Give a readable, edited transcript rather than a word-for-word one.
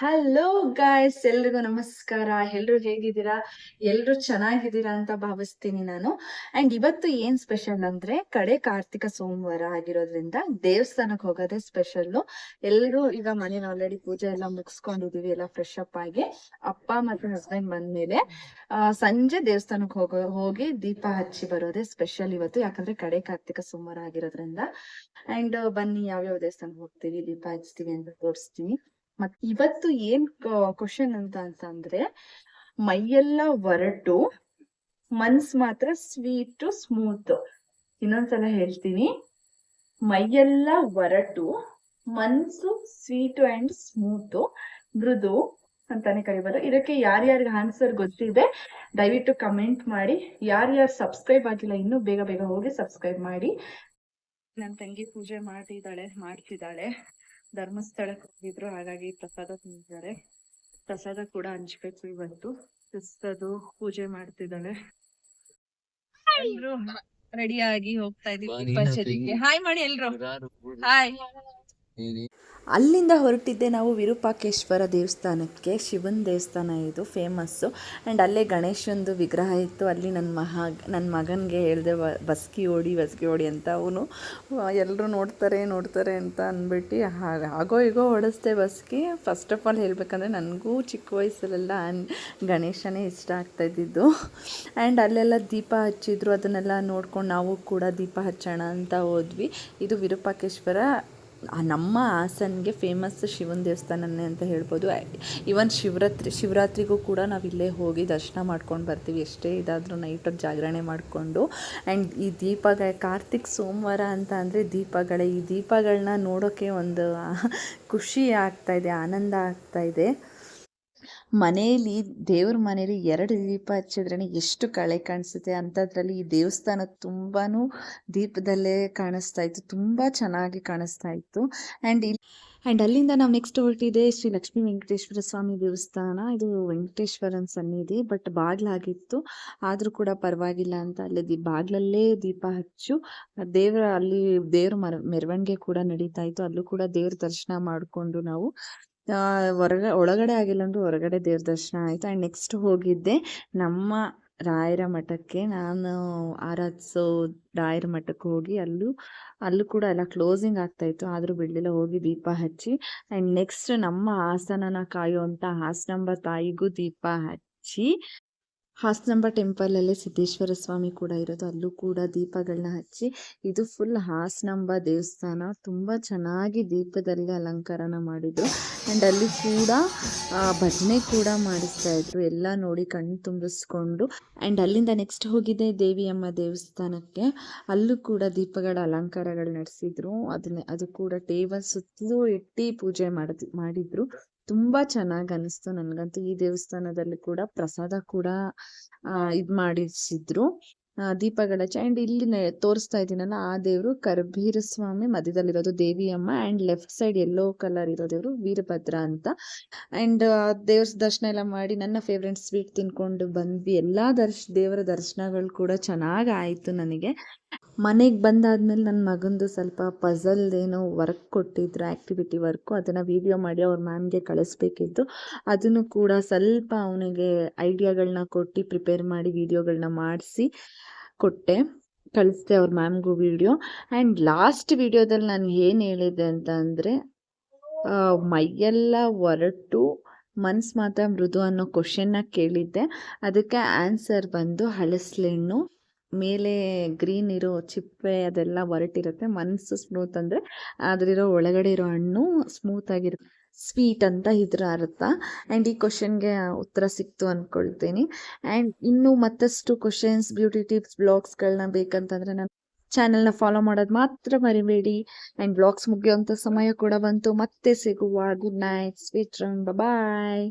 Hello guys, ಎಲ್ರಿಗೂ ನಮಸ್ಕಾರ. ಎಲ್ರು ಹೇಗಿದ್ದೀರಾ? ಎಲ್ರು ಚೆನ್ನಾಗಿದ್ದೀರಾ ಅಂತ ಭಾವಿಸ್ತೀನಿ ನಾನು. ಅಂಡ್ ಇವತ್ತು ಏನ್ ಸ್ಪೆಷಲ್ ಅಂದ್ರೆ ಕಡೆ ಕಾರ್ತಿಕ ಸೋಮವಾರ ಆಗಿರೋದ್ರಿಂದ ದೇವಸ್ಥಾನಕ್ಕೆ ಹೋಗೋದೇ ಸ್ಪೆಷಲ್. ಎಲ್ರು ಈಗ ಮನೇಲಿ ಆಲ್ರೆಡಿ ಪೂಜೆ ಎಲ್ಲ ಮುಗಿಸ್ಕೊಂಡಿದೀವಿ, ಎಲ್ಲ ಫ್ರೆಶ್ ಅಪ್ ಆಗಿ. ಅಪ್ಪ ಮತ್ತೆ ಹಸ್ಬೆಂಡ್ ಬಂದ್ಮೇಲೆ ಸಂಜೆ ದೇವಸ್ಥಾನಕ್ಕೆ ಹೋಗಿ ದೀಪ ಹಚ್ಚಿ ಬರೋದೇ ಸ್ಪೆಷಲ್ ಇವತ್ತು, ಯಾಕಂದ್ರೆ ಕಡೆ ಕಾರ್ತಿಕ ಸೋಮವಾರ ಆಗಿರೋದ್ರಿಂದ. ಅಂಡ್ ಬನ್ನಿ ಯಾವ್ಯಾವ ದೇವಸ್ಥಾನಕ್ಕೆ ಹೋಗ್ತೀವಿ, ದೀಪ ಹಚ್ತೀವಿ ಅಂತ ತೋರಿಸ್ತೀನಿ. ಮತ್ ಇವತ್ತು ಏನ್ ಕ್ವಶನ್ ಅಂತಂದ್ರೆ, ಮೈಯೆಲ್ಲ ಒರಟು ಮನ್ಸ್ ಮಾತ್ರ ಸ್ವೀಟ್ ಸ್ಮೂತ್. ಇನ್ನೊಂದ್ಸಲ ಹೇಳ್ತೀನಿ, ಮೈಯೆಲ್ಲ ಒರಟು ಮನ್ಸು ಸ್ವೀಟ್ ಅಂಡ್ ಸ್ಮೂತ್, ಮೃದು ಅಂತಾನೆ ಕರಿಬೋದು. ಇದಕ್ಕೆ ಯಾರ್ಯಾರಿಗೆ ಆನ್ಸರ್ ಗೊತ್ತಿದೆ ದಯವಿಟ್ಟು ಕಮೆಂಟ್ ಮಾಡಿ. ಯಾರ್ಯಾರು ಸಬ್ಸ್ಕ್ರೈಬ್ ಆಗಿಲ್ಲ ಇನ್ನೂ ಬೇಗ ಬೇಗ ಹೋಗಿ ಸಬ್ಸ್ಕ್ರೈಬ್ ಮಾಡಿ. ನನ್ನ ತಂಗಿ ಪೂಜೆ ಮಾಡ್ತಿದ್ದಾಳೆ. ಧರ್ಮಸ್ಥಳಕ್ಕೆ ಹೋಗಿದ್ರು, ಹಾಗಾಗಿ ಪ್ರಸಾದ ತಿಂತಿದ್ದಾರೆ. ಪ್ರಸಾದ ಕೂಡ ಹಂಚ್ಬೇಕು ಇವತ್ತು. ಕ್ರಿಸ್ತದು ಪೂಜೆ ಮಾಡ್ತಿದ್ದಾಳೆ. ಎಲ್ರು ರೆಡಿ ಆಗಿ ಹೋಗ್ತಾ ಇದೀವಿ. ಹಾಯ್ ಮಾಡಿ ಎಲ್ರು, ಹಾಯ್. ಅಲ್ಲಿಂದ ಹೊರಟಿದ್ದೆ ನಾವು ವಿರೂಪಾಕ್ಷೇಶ್ವರ ದೇವಸ್ಥಾನಕ್ಕೆ. ಶಿವನ ದೇವಸ್ಥಾನ ಇದು ಫೇಮಸ್ಸು. ಆ್ಯಂಡ್ ಅಲ್ಲೇ ಗಣೇಶಂದು ವಿಗ್ರಹ ಇತ್ತು. ಅಲ್ಲಿ ನನ್ನ ಮಗನಿಗೆ ಹೇಳಿದೆ ಬಸ್ಕಿ ಹೊಡಿ ಅಂತ. ಅವನು ಎಲ್ಲರೂ ನೋಡ್ತಾರೆ ಅಂತ ಅಂದ್ಬಿಟ್ಟು ಆಗೋ ಈಗೋ ಹೊಡೆಸ್ದೆ ಬಸ್ಕಿ. ಫಸ್ಟ್ ಆಫ್ ಆಲ್ ಹೇಳಬೇಕಂದ್ರೆ ನನಗೂ ಚಿಕ್ಕ ವಯಸ್ಸಲ್ಲೆಲ್ಲ ಗಣೇಶನೇ ಇಷ್ಟ ಆಗ್ತಾಯಿದ್ದಿದ್ದು. ಆ್ಯಂಡ್ ಅಲ್ಲೆಲ್ಲ ದೀಪ ಹಚ್ಚಿದ್ರು, ಅದನ್ನೆಲ್ಲ ನೋಡ್ಕೊಂಡು ನಾವು ಕೂಡ ದೀಪ ಹಚ್ಚೋಣ ಅಂತ ಹೋದ್ವಿ. ಇದು ವಿರೂಪಾಕ್ಷೇಶ್ವರ ನಮ್ಮ ಹಾಸನ್ಗೆ ಫೇಮಸ್ ಶಿವನ ದೇವಸ್ಥಾನನೇ ಅಂತ ಹೇಳ್ಬೋದು. ಇವನ್ ಶಿವರಾತ್ರಿಗೂ ಕೂಡ ನಾವು ಇಲ್ಲೇ ಹೋಗಿ ದರ್ಶನ ಮಾಡ್ಕೊಂಡು ಬರ್ತೀವಿ, ಎಷ್ಟೇ ಇದಾದರೂ ನೈಟಲ್ಲಿ ಜಾಗರಣೆ ಮಾಡಿಕೊಂಡು. ಆ್ಯಂಡ್ ಈ ಕಾರ್ತಿಕ್ ಸೋಮವಾರ ಅಂತ ಅಂದರೆ ಈ ದೀಪಗಳನ್ನ ನೋಡೋಕ್ಕೆ ಒಂದು ಖುಷಿ ಆಗ್ತಾಯಿದೆ, ಆನಂದ ಆಗ್ತಾಯಿದೆ. ಮನೆಯಲ್ಲಿ ದೇವ್ರ ಮನೇಲಿ 2 ದೀಪ ಹಚ್ಚಿದ್ರೇ ಎಷ್ಟು ಕಳೆ ಕಾಣಿಸುತ್ತೆ. ಅಂಥದ್ರಲ್ಲಿ ಈ ದೇವಸ್ಥಾನ ತುಂಬಾ ದೀಪದಲ್ಲೇ ಕಾಣಿಸ್ತಾ ಇತ್ತು, ತುಂಬ ಚೆನ್ನಾಗಿ ಕಾಣಿಸ್ತಾ ಇತ್ತು. ಆ್ಯಂಡ್ ಅಲ್ಲಿಂದ ನಾವು ನೆಕ್ಸ್ಟ್ ಹೊರಟಿದೆ ಶ್ರೀ ಲಕ್ಷ್ಮೀ ವೆಂಕಟೇಶ್ವರ ಸ್ವಾಮಿ ದೇವಸ್ಥಾನ. ಇದು ವೆಂಕಟೇಶ್ವರನ ಸನ್ನಿಧಿ, ಬಟ್ ಬಾಗಿಲಾಗಿತ್ತು. ಆದರೂ ಕೂಡ ಪರವಾಗಿಲ್ಲ ಅಂತ ಅಲ್ಲಿ ಬಾಗಿಲಲ್ಲೇ ದೀಪ ಹಚ್ಚು ಅಲ್ಲಿ ದೇವ್ರ ಮೆರವಣಿಗೆ ಕೂಡ ನಡೀತಾ ಇತ್ತು. ಅಲ್ಲೂ ಕೂಡ ದೇವ್ರ ದರ್ಶನ ಮಾಡಿಕೊಂಡು ನಾವು ಒಳಗಡೆ ಆಗಿಲ್ಲ ಅಂದ್ರೂ ಹೊರಗಡೆ ದೇವ್ರ ದರ್ಶನ ಆಯಿತು. ಆ್ಯಂಡ್ ನೆಕ್ಸ್ಟ್ ಹೋಗಿದ್ದೆ ನಮ್ಮ ರಾಯರ ಮಠಕ್ಕೆ. ನಾನು ಆರಾಧಿಸೋ ರಾಯರ ಮಠಕ್ಕೆ ಹೋಗಿ ಅಲ್ಲೂ ಕೂಡ ಎಲ್ಲ ಕ್ಲೋಸಿಂಗ್ ಆಗ್ತಾಯಿತ್ತು, ಆದರೂ ಬಿಡಲಿಲ್ಲ, ಹೋಗಿ ದೀಪ ಹಚ್ಚಿ. ಆ್ಯಂಡ್ ನೆಕ್ಸ್ಟ್ ನಮ್ಮ ಹಾಸನನ ಕಾಯುವಂಥ ಹಾಸನಾಂಬ ತಾಯಿಗೂ ದೀಪ ಹಚ್ಚಿ, ಹಾಸನಾಂಬ ಟೆಂಪಲಲ್ಲಿ ಸಿದ್ದೇಶ್ವರ ಸ್ವಾಮಿ ಕೂಡ ಇರೋದು, ಅಲ್ಲೂ ಕೂಡ ದೀಪಗಳನ್ನ ಹಚ್ಚಿ. ಇದು ಫುಲ್ ಹಾಸನಾಂಬ ದೇವಸ್ಥಾನ, ತುಂಬ ಚೆನ್ನಾಗಿ ದೀಪದಲ್ಲಿ ಅಲಂಕಾರನ ಮಾಡಿದ್ರು. ಆ್ಯಂಡ್ ಅಲ್ಲಿ ಕೂಡ ಭಜನೆ ಕೂಡ ಮಾಡಿಸ್ತಾ ಇದ್ರು, ಎಲ್ಲ ನೋಡಿ ಕಣ್ಣು ತುಂಬಿಸ್ಕೊಂಡು. ಆ್ಯಂಡ್ ಅಲ್ಲಿಂದ ನೆಕ್ಸ್ಟ್ ಹೋಗಿದ್ದೆ ದೇವಿಯಮ್ಮ ದೇವಸ್ಥಾನಕ್ಕೆ. ಅಲ್ಲೂ ಕೂಡ ದೀಪಗಳ ಅಲಂಕಾರಗಳು ನಡೆಸಿದ್ರು. ಅದು ಕೂಡ ಟೇಬಲ್ ಸುತ್ತಲೂ ಇಟ್ಟು ಪೂಜೆ ಮಾಡಿದ್ರು. ತುಂಬ ಚೆನ್ನಾಗಿ ಅನಿಸ್ತು ನನಗಂತೂ. ಈ ದೇವಸ್ಥಾನದಲ್ಲಿ ಕೂಡ ಪ್ರಸಾದ ಕೂಡ ಮಾಡಿಸಿದ್ರು, ದೀಪಗಳ ಹಚ್ಚಿ. ಆ್ಯಂಡ್ ಇಲ್ಲಿ ತೋರಿಸ್ತಾ ಇದ್ದೀನಲ್ಲ, ಆ ದೇವರು ಕರಬೀರ ಸ್ವಾಮಿ ಮಧ್ಯದಲ್ಲಿರೋದು Deviyamma. And left side yellow colour ಇರೋ ದೇವರು ವೀರಭದ್ರ ಅಂತ. ಆ್ಯಂಡ್ ದೇವ್ರ ದರ್ಶನ ಎಲ್ಲ ಮಾಡಿ ನನ್ನ ಫೇವ್ರೆಟ್ ಸ್ವೀಟ್ ತಿನ್ಕೊಂಡು ಬಂದ್ವಿ. ಎಲ್ಲ ದೇವರ ದರ್ಶನಗಳು ಕೂಡ ಚೆನ್ನಾಗಿ ಆಯಿತು ನನಗೆ. ಮನೆಗೆ ಬಂದಾದ್ಮೇಲೆ ನನ್ನ ಮಗಂದು ಸ್ವಲ್ಪ ಪಝಲ್ ಏನೋ ವರ್ಕ್ ಕೊಟ್ಟಿದ್ರು, ಆ್ಯಕ್ಟಿವಿಟಿ ವರ್ಕು. ಅದನ್ನು ವೀಡಿಯೋ ಮಾಡಿ ಅವ್ರ ಮ್ಯಾಮ್ಗೆ ಕಳಿಸ್ಬೇಕಿತ್ತು. ಅದನ್ನು ಕೂಡ ಸ್ವಲ್ಪ ಅವನಿಗೆ ಐಡಿಯಾಗಳನ್ನ ಕೊಟ್ಟು ಪ್ರಿಪೇರ್ ಮಾಡಿ ವೀಡಿಯೋಗಳನ್ನ ಮಾಡಿಸಿ ಕಳಿಸ್ದೆ ಅವ್ರ ಮ್ಯಾಮ್ಗೂ ವೀಡಿಯೋ. ಆ್ಯಂಡ್ ಲಾಸ್ಟ್ ವೀಡಿಯೋದಲ್ಲಿ ನಾನು ಏನು ಹೇಳಿದೆ ಅಂತ ಅಂದರೆ, ಮೈಯೆಲ್ಲ ಒರಟು ಮನ್ಸು ಮಾತ್ರ ಮೃದು ಅನ್ನೋ ಕ್ವಶನ್ನ ಕೇಳಿದ್ದೆ. ಅದಕ್ಕೆ ಆನ್ಸರ್ ಬಂದು ಹಳಸಲೆಣ್ಣು. ಮೇಲೆ ಗ್ರೀನ್ ಇರೋ ಚಿಪ್ಪೆ ಅದೆಲ್ಲ ಒರಟಿರುತ್ತೆ, ಮನಸ್ಸು ಸ್ಮೂತ್ ಅಂದರೆ ಅದರಿರೋ ಒಳಗಡೆ ಇರೋ ಹಣ್ಣು ಸ್ಮೂತ್ ಆಗಿರುತ್ತೆ, ಸ್ವೀಟ್ ಅಂತ ಇದ್ರ ಅರ್ಥ. ಆ್ಯಂಡ್ ಈ ಕ್ವಶನ್ಗೆ ಉತ್ತರ ಸಿಕ್ತು ಅಂದ್ಕೊಳ್ತೀನಿ. ಆ್ಯಂಡ್ ಇನ್ನೂ ಮತ್ತಷ್ಟು ಕ್ವಶನ್ಸ್, ಬ್ಯೂಟಿ ಟಿಪ್ಸ್, ಬ್ಲಾಗ್ಸ್ಗಳನ್ನ ಬೇಕಂತಂದರೆ ನನ್ನ ಚಾನಲ್ನ ಫಾಲೋ ಮಾಡೋದು ಮಾತ್ರ ಮರಿಬೇಡಿ. ಆ್ಯಂಡ್ ಬ್ಲಾಗ್ಸ್ ಮುಗಿಯೋಂಥ ಸಮಯ ಕೂಡ ಬಂತು, ಮತ್ತೆ ಸಿಗುವ. ಗುಡ್ ನೈಟ್, ಸ್ವೀಟ್ ಡ್ರೀಮ್, ಬಾಯ್.